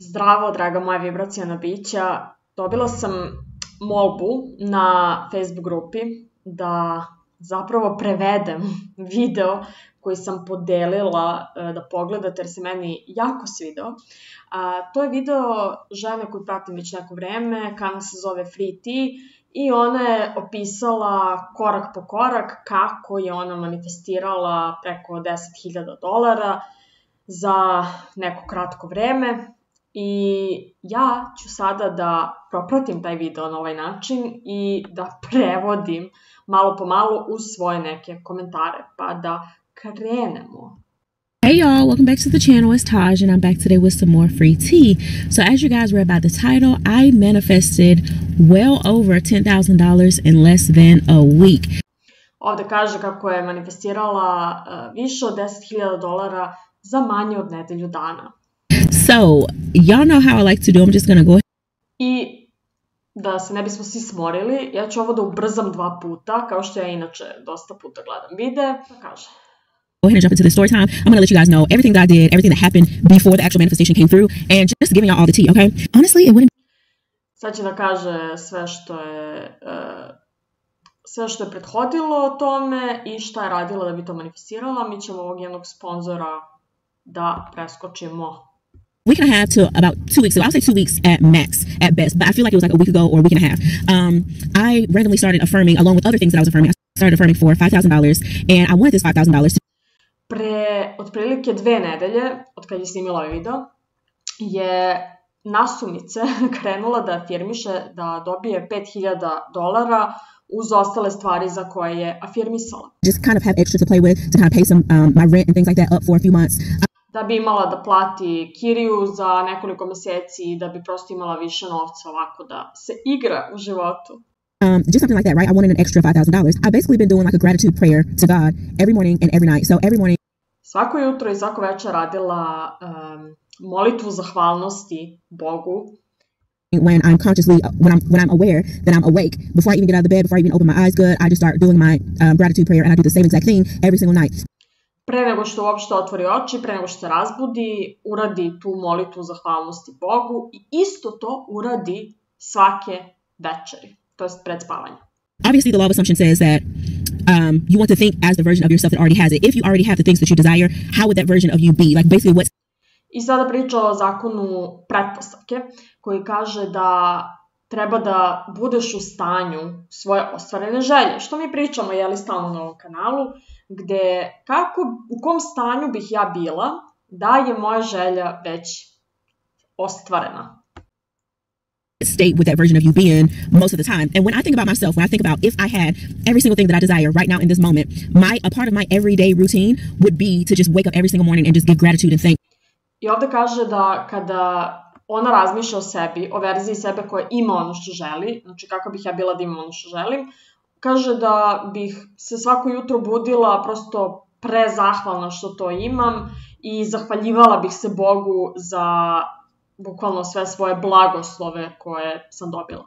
Zdravo, draga moja vibracijona bića. Dobila sam molbu na Facebook grupi da zapravo prevedem video koji sam podelila da pogledate jer se meni jako svidao. To je video žene koju pratim već neko vreme, kanal se zove Free Tea i ona je opisala korak po korak kako je ona manifestirala preko $10.000 za neko kratko vreme. I ja ću sada da propratim taj video na ovaj način i da prevodim malo po malo uz svoje neke komentare, pa da krenemo. Hey y'all, welcome back to the channel. It's Taj and I'm back today with some more free tea. So as you guys read by the title, I manifested well over $10,000 in less than a week. Ovde kaže kako je manifestirala više od $10.000 za manje od nedelju dana. So, y'all know how I like to do. I'm just gonna go ahead. I da se ne bismo svi smorili, ja ću ovo da ubrzam 2 puta, kao što ja inače dosta puta gledam videe. Pa kaže. Go ahead and jump into the story time. I'm gonna let you guys know everything that I did, everything that happened before the actual manifestation came through, and just giving y'all all the tea, okay? Honestly, it wouldn't. Sad će da kaže sve što je prethodilo o tome i šta je radila da bi to manifestirala. Mi ćemo ovog jednog sponzora da preskočimo. Week and a half to about 2 weeks ago. I'll say 2 weeks at max, at best, but I feel like it was like a week ago or a week and a half. I randomly started affirming along with other things that I was affirming. I started affirming for $5,000 and I wanted this $5,000 to... Pre otprilike 2 nedelje, od kad je snimila ovaj video, je nasumice krenula da afirmiše da dobije $5.000 uz ostale stvari za koje je afirmisala. Just kind of have extra to play with, to kind of pay some my rent and things like that up for a few months. Da bi imala da plati kiriju za nekoliko meseci, da bi prosto imala više novca ovako da se igra u životu. Just something like that, right? I wanted an extra $5,000. I've basically been doing like a gratitude prayer to God every morning and every night. So every morning. Svako jutro i svako večer radila molitvu zahvalnosti Bogu. When I'm consciously, when I'm aware that I'm awake, before I even get out of the bed, before I even open my eyes good, I just start doing my gratitude prayer and I do the same exact thing every single night. Pre nego što uopšte otvori oči, pre nego što se razbudi, uradi tu molitvu zahvalnosti Bogu i isto to uradi svake večeri, to jest pred spavanjem. Obviously, the law of assumption says that you want to think as the version of yourself that already has it. If you already have the things that you desire, how would that version of you be? Like basically what's... I sada priča o zakonu pretpostavke, koji kaže da treba da budeš u stanju svoje ostvarene želje. Što mi pričamo, stalno na ovom kanalu, gde u kom stanju bih ja bila da je moja želja već ostvarena. State with that version of you being most of the time. And when I think about myself, when I think about if I had every single thing that I desire right now in this moment, a part of my everyday routine would be to just wake up every single morning and just give gratitude and thank. I ovde kaže da kada ona razmišlja o sebi, o verziji sebe koja ima ono što želi, znači kako bih ja bila da imam ono što želim, kaže da bih se svako jutro budila prosto prezahvalna što to imam i zahvaljivala bih se Bogu za bukvalno sve svoje blagoslove koje sam dobila.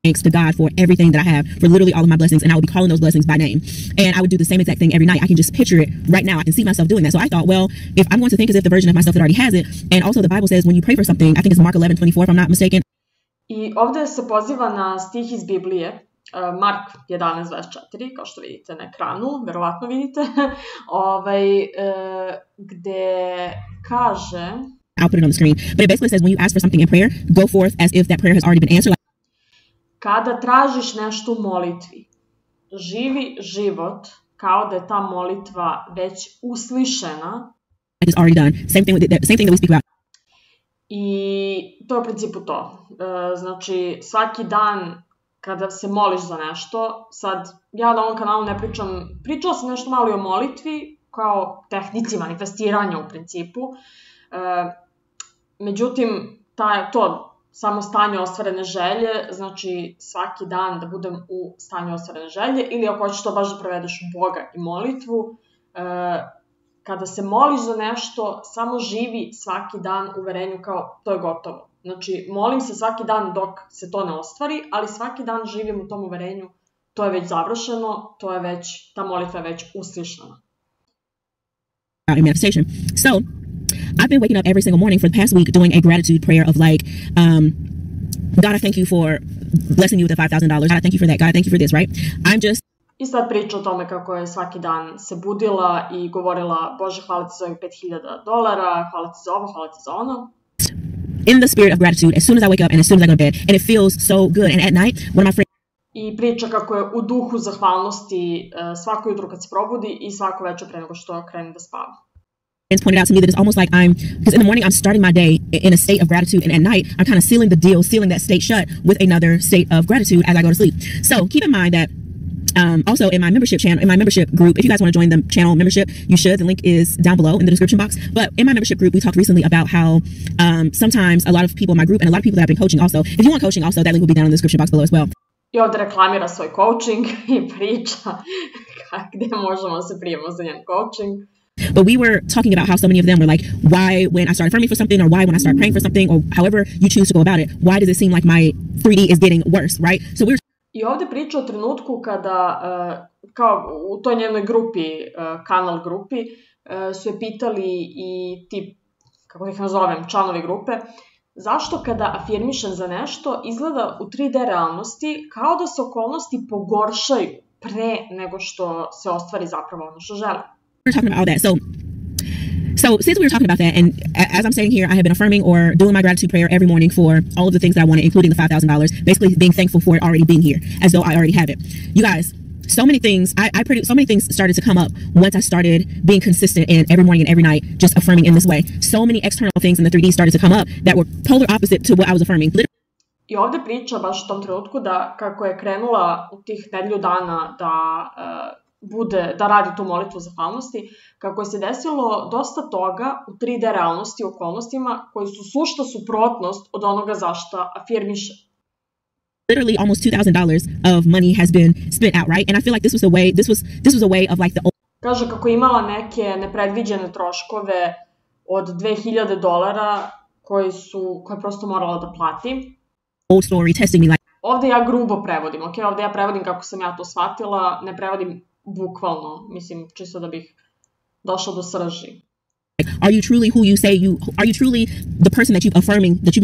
Thanks to God for everything that I have, for literally all of my blessings, and I would be calling those blessings by name. And I would do the same exact thing every night. I can just picture it right now. I can see myself doing that. So I thought, well, if I'm going to think as if the version of myself that already has it, and also the Bible says when you pray for something, I think it's Mark 11:24 if I'm not mistaken. I ovde se poziva na stih iz Biblije, Mark 11:24, kao što vidite na ekranu, verovatno vidite, gde kaže... I'll put it on the screen. But it basically says when you ask for something in prayer, go forth as if that prayer has already been answered. Kada tražiš nešto u molitvi, živi život kao da je ta molitva već uslišena. It's already done. Same thing that we speak about. I to je u principu to. Znači, svaki dan kada se moliš za nešto, sad ja na ovom kanalu ne pričala sam nešto malo i o molitvi, kao tehnici manifestiranja u principu. Međutim, to samo stanje ostvarene želje, znači svaki dan da budem u stanju ostvarene želje, ili ako hoćeš to baš da provedeš u Boga i molitvu, kada se moliš za nešto, samo živi svaki dan u uverenju kao to je gotovo. Znači, molim se svaki dan dok se to ne ostvari, ali svaki dan živim u tom uverenju, to je već završeno, ta molitva je već uslišana. In manifestation. So, I've been waking up every single morning for the past week doing a gratitude prayer of like, God, I thank you for blessing me with the $5,000. God, I thank you for that. God, I thank you for this, right? I'm just... I sad priča o tome kako je svaki dan se budila i govorila, Bože, hvala ti za ovih $5,000, hvala ti za ovo, hvala ti za ono. In the spirit of gratitude as soon as I wake up and as soon as I go to bed, and it feels so good. And at night, one of my friends... I priča kako je u duhu zahvalnosti svako jutro kad se probudi i svako večer pre nego što krene da spava. Pointed out to me that it's almost like because in the morning I'm starting my day in a state of gratitude, and at night I'm kind of sealing the deal, sealing that state shut with another state of gratitude as I go to sleep. So keep in mind that also in my membership channel, in my membership group, if you guys want to join the channel membership, you should. The link is down below in the description box. But in my membership group, we talked recently about how sometimes a lot of people in my group and a lot of people that I've been coaching also, if you want coaching also, that link will be down in the description box below as well. I ovde reklamira svoj coaching i priča gde možemo se prijemo za njen coaching. But we were talking about how so many of them were like, why when I start affirming for something, or why when I start praying for something, or however you choose to go about it, why does it seem like my 3D is getting worse, right? So we're... I ovde priča o trenutku kada, kao u toj njenoj grupi, kanal grupi, su je pitali i ti, kako ih nazovem, članovi grupe, zašto kada afirmišem za nešto izgleda u 3D realnosti kao da se okolnosti pogoršaju pre nego što se ostvari zapravo ono što želim. We're talking about all that. So since we were talking about that, and as I'm saying here, I have been affirming or doing my gratitude prayer every morning for all of the things that I wanted, including the $5,000, basically being thankful for it already being here, as though I already have it. You guys, so many things, so many things started to come up once I started being consistent and every morning and every night just affirming in this way. So many external things in the 3D started to come up that were polar opposite to what I was affirming. I ovde priča baš u tom trenutku da kako je krenula u tih nedelju dana da radi tu molitvu zahvalnosti, kako je se desilo dosta toga u 3D realnosti i okolnostima koji su sušta suprotnost od onoga zašta afirmiše. Literally almost $2,000 of money has been spent out, right? And I feel like this was a way of like the... Kaže kako je imala neke nepredviđene troškove od $2,000 koje je prosto morala da plati. Old story testing me like... Ovde ja grubo prevodim, ok? Ovde ja prevodim kako sam ja to shvatila, ne prevodim bukvalno, mislim, čisto da bih došla do srži. Are you truly who you say are you truly the person that you've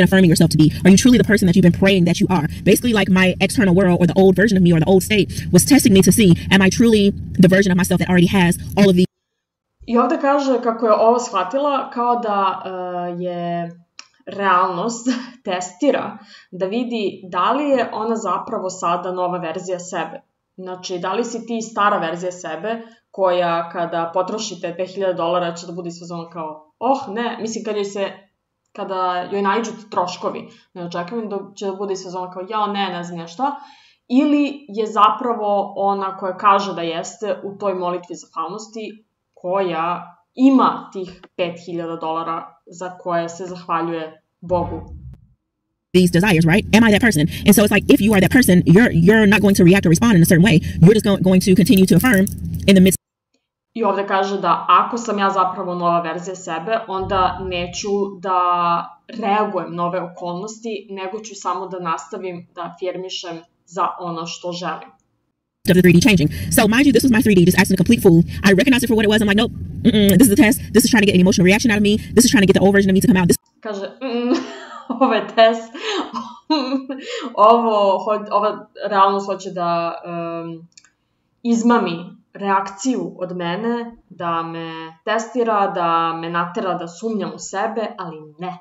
been affirming yourself to be? Are you truly the person that you've been praying that you are? Basically, like my external world or the old version of me or the old state was testing me to see, am I truly the version of myself that already has all of these? I ovde kaže kako je ovo shvatila kao da je realnost testira da vidi da li je ona zapravo sada nova verzija sebe. Znači, da li si ti stara verzija sebe koja kada potrošite $5,000 će da bude izvazona kao, ne, mislim kada joj naiđu troškovi, ne očekujem da će da bude izvazona kao, ne znam šta, ili je zapravo ona koja kaže da jeste u toj molitvi zahvalnosti koja ima tih $5,000 za koje se zahvaljuje Bogu. These desires, right? Am I that person? And so it's like, if you are that person, you're not going to react or respond in a certain way. You're just going to continue to affirm in the midst. I ovde kaže da ako sam ja zapravo nova verzija sebe, onda neću da reagujem na ove okolnosti, nego ću samo da nastavim da afirmišem za ono što želim. Of the 3D changing. So mind you, this was my 3D just acting a complete fool. I recognized it for what it was. I'm like, nope, this is a test. This is trying to get an emotional reaction out of me. This is trying to get the old version of me to come out. Kaže, ovo je test. Ova realnost hoće da izmami reakciju od mene, da me testira, da me natera da sumnjam u sebe, ali ne.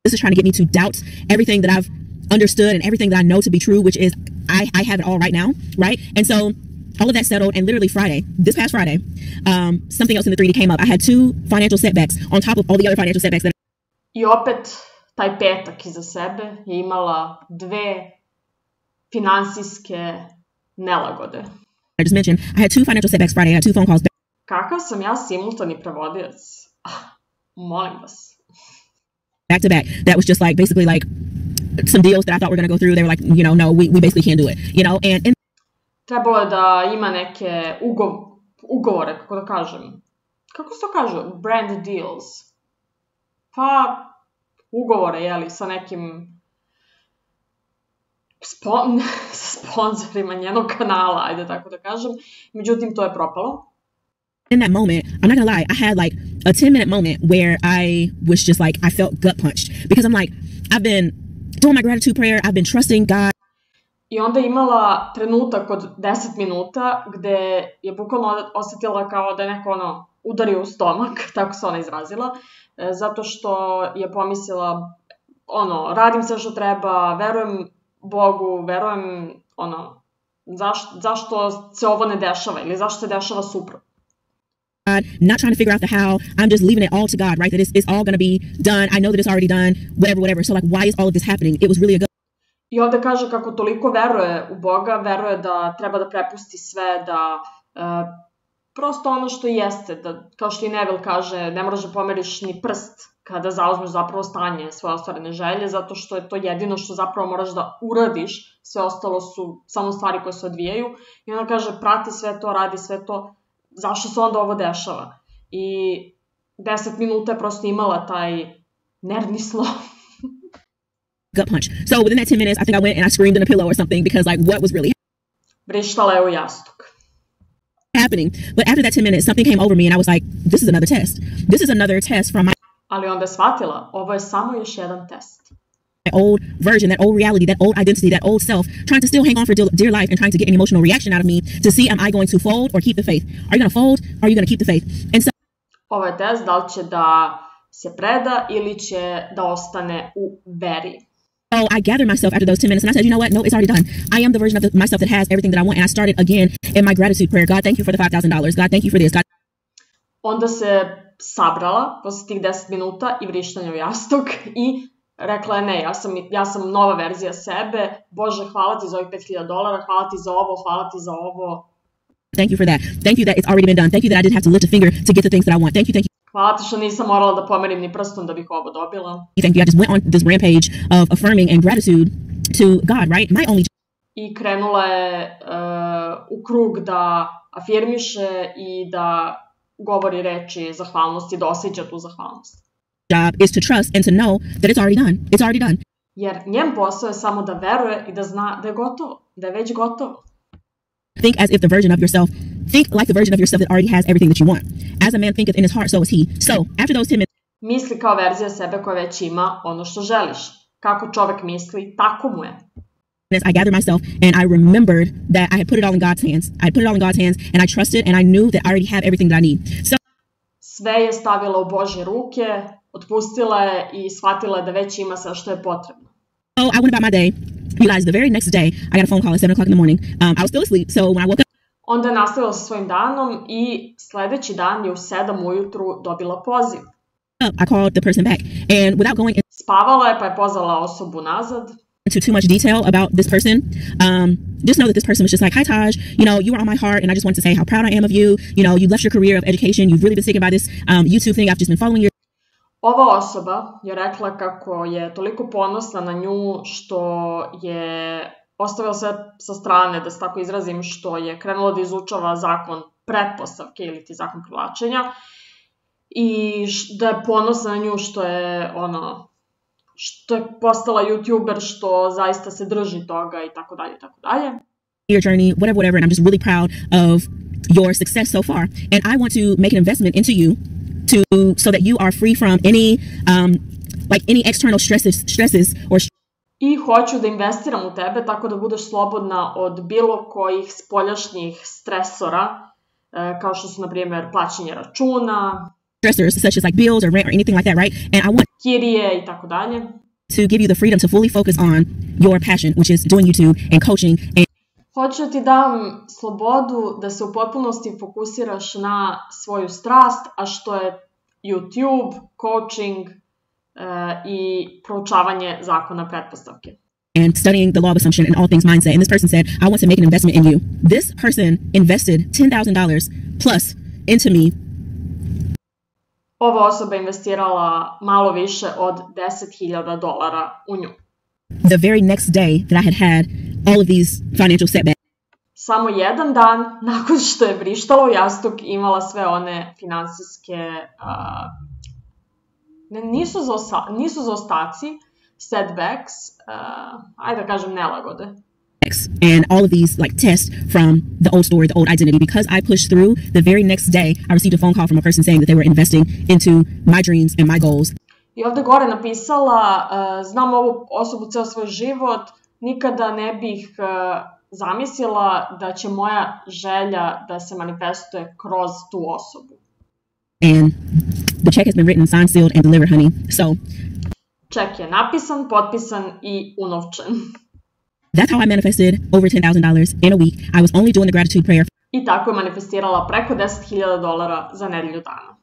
This is trying to get me to doubt everything that I've understood and everything that I know to be true, which is I have it all right now, right? And so all of that settled, and literally this past Friday, something else in the 3D came up. I had 2 financial setbacks on top of all the other financial setbacks that... I opet, taj petak iza sebe je imala 2 finansijske nelagode. I just mentioned, I had 2 financial setbacks Friday. I had 2 phone calls. Kakav sam ja simultani prevodilac? Molim vas. Back to back. That was just like, basically like, some deals that I thought were going to go through. They were like, no, we basically can't do it, and trebalo je da ima neke ugovore, kako da kažem. Kako se to kaže? Brand deals. Pa, ugovore, sa nekim sponsorima njenog kanala, ajde tako da kažem. Međutim, to je propalo. In that moment, I'm not gonna lie, I had like a 10-minute moment where I was just like, I felt gut punched because I'm like, I've been doing my gratitude prayer. I've been trusting God. I onda imala trenutak od 10 minuta gde je bukvalno osetila kao da je neko udario u stomak, tako se ona izrazila, zato što je pomislila, radim sve što treba, verujem Bogu, verujem, zašto se ovo ne dešava ili zašto se dešava suprotno. Not trying to figure out the how. I'm just leaving it all to God, right? That it's all going to be done. I know that it's already done, whatever. So like, why is all of this happening? It was really a good. I ovde kaže kako toliko veruje u Boga, veruje da treba da prepusti sve, da prosto ono što jeste, da, kao što i Neville kaže, ne moraš da pomeriš ni prst kada zauzmeš zapravo stanje svoje ostvarene želje, zato što je to jedino što zapravo moraš da uradiš, sve ostalo su samo stvari koje se odvijaju. I onda kaže, prati sve to, radi sve to, zašto se onda ovo dešava? I 10 minuta je prosto imala taj nervni slom. Gut punch. So within that 10 minutes, I think I went and I screamed in a pillow or something because like what was really vrištala je u jastuk. Happening. But after that 10 minutes, something came over me and I was like, this is another test. This is another test from my Ali onda je shvatila, ovo je samo još jedan test. Old version, that old reality, that old identity, that old self, trying to still hang on for dear life and trying to get an emotional reaction out of me to see am I going to fold or keep the faith? Are you going to fold or are you going to keep the faith? And so ovo je test da li će da se preda ili će da ostane u veri. So I gathered myself after those 10 minutes and I said, you know what? No, it's already done. I am the version of myself that has everything that I want. And I started again in my gratitude prayer. God, thank you for the $5,000. God, thank you for this. God. Onda se sabrala posle tih 10 minuta i vrištanja u jastuk i rekla je ne, ja sam nova verzija sebe. Bože, hvala ti za ovih $5,000, hvala ti za ovo, hvala ti za ovo. Thank you for that. Thank you that it's already been done. Thank you that I didn't have to lift a finger to get the things that I want. Thank you. Hvala ti što nisam morala da pomerim ni prstom da bih ovo dobila. Thank you. I just went on this rampage of affirming and gratitude to God, right? My only I krenula je u krug da afirmiše i da govori reči zahvalnosti, da osjeća tu zahvalnost. Job is to trust and to know that it's already done. It's already done. Jer njen posao je samo da veruje i da zna da je gotovo, da je već gotovo. Think as if the version of yourself, think like the version of yourself that already has everything that you want. As a man thinketh in his heart, so is he. So, after those 10 minutes, misli kao verzija sebe koja već ima ono što želiš. Kako čovek misli, tako mu je. I gathered myself and I remembered that I had put it all in God's hands. I put it all in God's hands and I trusted and I knew that I already have everything that I need. So, sve je stavila u Božje ruke, otpustila je i shvatila da već ima sve što je potrebno. So I went about my day. You guys, the very next day, I got a phone call at 7 o'clock in the morning. I was still asleep, so when I woke up, onda je nastavila sa svojim danom i sledeći dan je u 7 ujutru dobila poziv. I called the person back and without going Spavala je pa je pozvala osobu nazad. into too much detail about this person, just know that this person was just like, hi Taj, you were on my heart and I just wanted to say how proud I am of you. You left your career of education. You've really been sticking by this YouTube thing. I've just been following your. Ova osoba je rekla kako je toliko ponosna na nju što je ostavila sve sa strane, da se tako izrazim, što je krenula da izučava zakon pretpostavke ili ti zakon privlačenja i da je ponosna na nju što je postala YouTuber, što zaista se drži toga i tako dalje, tako dalje. Your journey, whatever, and I'm just really proud of your success so far. And I want to make an investment into you so that you are free from any external stresses or. I hoću da investiram u tebe tako da budeš slobodna od bilo kojih spoljašnjih stresora, kao što su, na primjer, plaćanje računa, stressors such as like bills or rent or anything like that, right? And I want kirije i tako dalje. To give you the freedom to fully focus on your passion, which is doing YouTube and coaching. Hoću da ti dam slobodu da se u potpunosti fokusiraš na svoju strast, a što je YouTube, coaching i proučavanje zakona pretpostavke. And studying the law of assumption and all things mindset. And this person said, I want to make an investment in you. This person invested $10,000 plus into me. Ova osoba investirala malo više od $10,000 u nju. The very next day that I had all of these financial setbacks. Samo jedan dan nakon što je vrištala u jastuk imala sve one finansijske, nisu zaostaci, setbacks, ajde da kažem nelagode. and all of these like tests from the old story, the old identity. Because I pushed through, the very next day I received a phone call from a person saying that they were investing into my dreams and my goals. I ovde gore napisala, znam ovu osobu ceo svoj život, nikada ne bih zamislila da će moja želja da se manifestuje kroz tu osobu. And the check has been written, signed, sealed, and delivered, honey. So, ček je napisan, potpisan i unovčen. That's how I manifested over $10,000 in a week. I was only doing the gratitude prayer. I tako je manifestirala preko $10,000 za nedelju dana.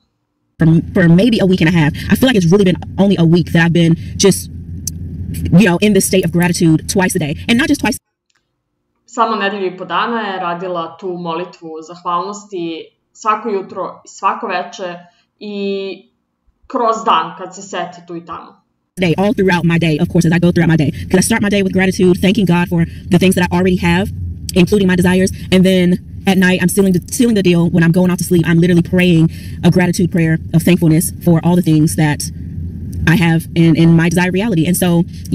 For maybe a week and a half. I feel like it's really been only a week that I've been just, in this state of gratitude twice a day. And not just twice. Samo nedelju i po dana je radila tu molitvu zahvalnosti svako jutro i svako veče i kroz dan kad se seti tu i tamo. Day, all throughout my day, of course, as I go throughout my day. Because I start my day with gratitude, thanking God for the things that I already have, including my desires. And then at night, I'm sealing the deal. When I'm going off to sleep, I'm literally praying a gratitude prayer of thankfulness for all the things that I have in my desired reality. And so,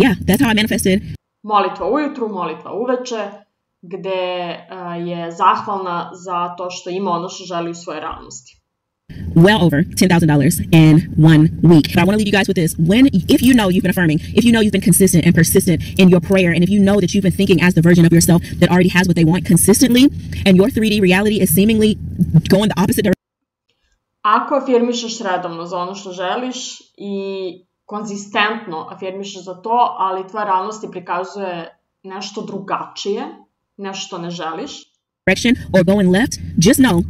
yeah, that's how I manifested. Molitva ujutru, molitva uveče, gde je zahvalna za to što ima ono što želi u svojoj realnosti. Well over $10,000 in 1 week. But I want to leave you guys with this. If you know you've been affirming, if you know you've been consistent and persistent in your prayer, and if you know that you've been thinking as the version of yourself that already has what they want consistently, and your 3D reality is seemingly going the opposite direction. Ako afirmišeš redovno za ono što želiš i konzistentno afirmišeš za to, ali tvoja realnost ti prikazuje nešto drugačije, nešto ne želiš. Direction or going left, just know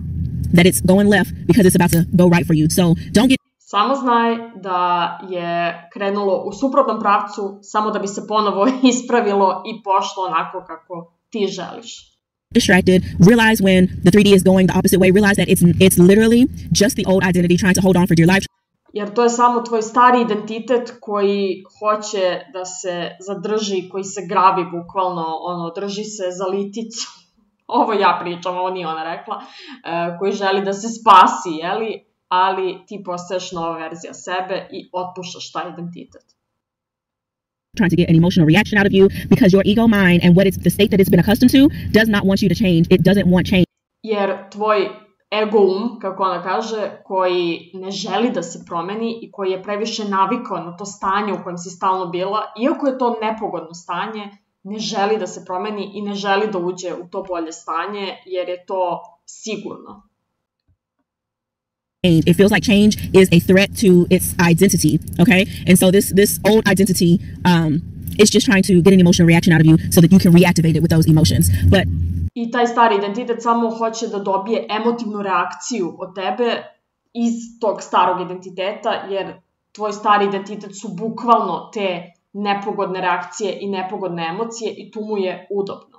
that it's going left because it's about to go right for you. So don't get... Samo znaj da je krenulo u suprotnom pravcu samo da bi se ponovo ispravilo i pošlo onako kako ti želiš. Distracted, realize when the 3D is going the opposite way, realize that it's literally just the old identity trying to hold on for dear life. Jer to je samo tvoj stari identitet koji hoće da se zadrži, koji se grabi bukvalno, drži se za liticu. Ovo ja pričam, ovo nije ona rekla, koji želi da se spasi, jeli? Ali ti postaješ nova verzija sebe i otpuštaš taj identitet. Trying to get an emotional reaction out of you because your ego mind and what it's the state that it's been accustomed to does not want you to change. It doesn't want change. Jer tvoj ego kako ona kaže, koji ne želi da se promeni i koji je previše navikao na to stanje u kojem si stalno bila, iako je to nepogodno stanje, ne želi da se promeni i ne želi da uđe u to bolje stanje jer je to sigurno. It feels like change is a threat to its identity, okay? And so this old identity is just trying to get an emotional reaction out of you so that you can reactivate it with those emotions. But I taj stari identitet samo hoće da dobije emotivnu reakciju od tebe iz tog starog identiteta, jer tvoj stari identitet su bukvalno te nepogodne reakcije i nepogodne emocije i tu mu je udobno.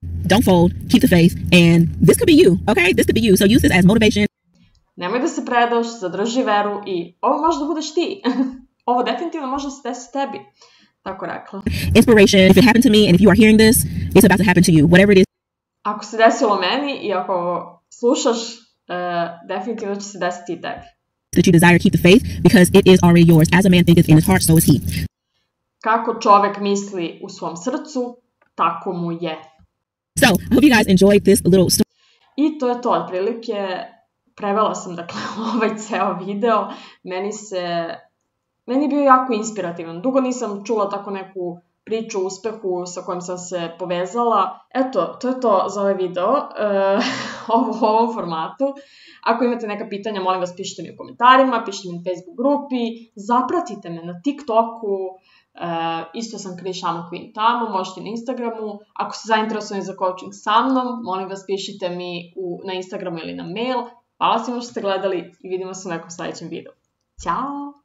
Don't fold, keep the faith, and this could be you, okay? This could be you. So use this as motivation. Nemoj da se predaš, zadrži veru i ovo može da budeš ti. Ovo definitivno može da se desi tebi. Tako rekla. Inspiration, if it happened to me and if you are hearing this, it's about to happen to you. Whatever it is. Ako se desilo meni i ako slušaš, definitivno će se desiti i tebi. That you desire, keep the faith because it is already yours. As a man thinketh in his heart, so is he. Kako čovek misli u svom srcu, tako mu je. So, I hope you guys enjoyed this little story. I to je to, otprilike. Prevela sam, dakle, ovaj ceo video. Meni je bio jako inspirativan. Dugo nisam čula tako neku priču o uspehu sa kojom sam se povezala. Eto, to je to za ovaj video u ovom formatu. Ako imate neka pitanja, molim vas pišite mi u komentarima, pišite mi na Facebook grupi, zapratite me na TikToku, isto sam Queen tamo, možete na Instagramu. Ako ste zainteresovani za coaching sa mnom, molim vas pišite mi na Instagramu ili na mail. Hvala svima što ste gledali i vidimo se u nekom sljedećem videu. Ćao!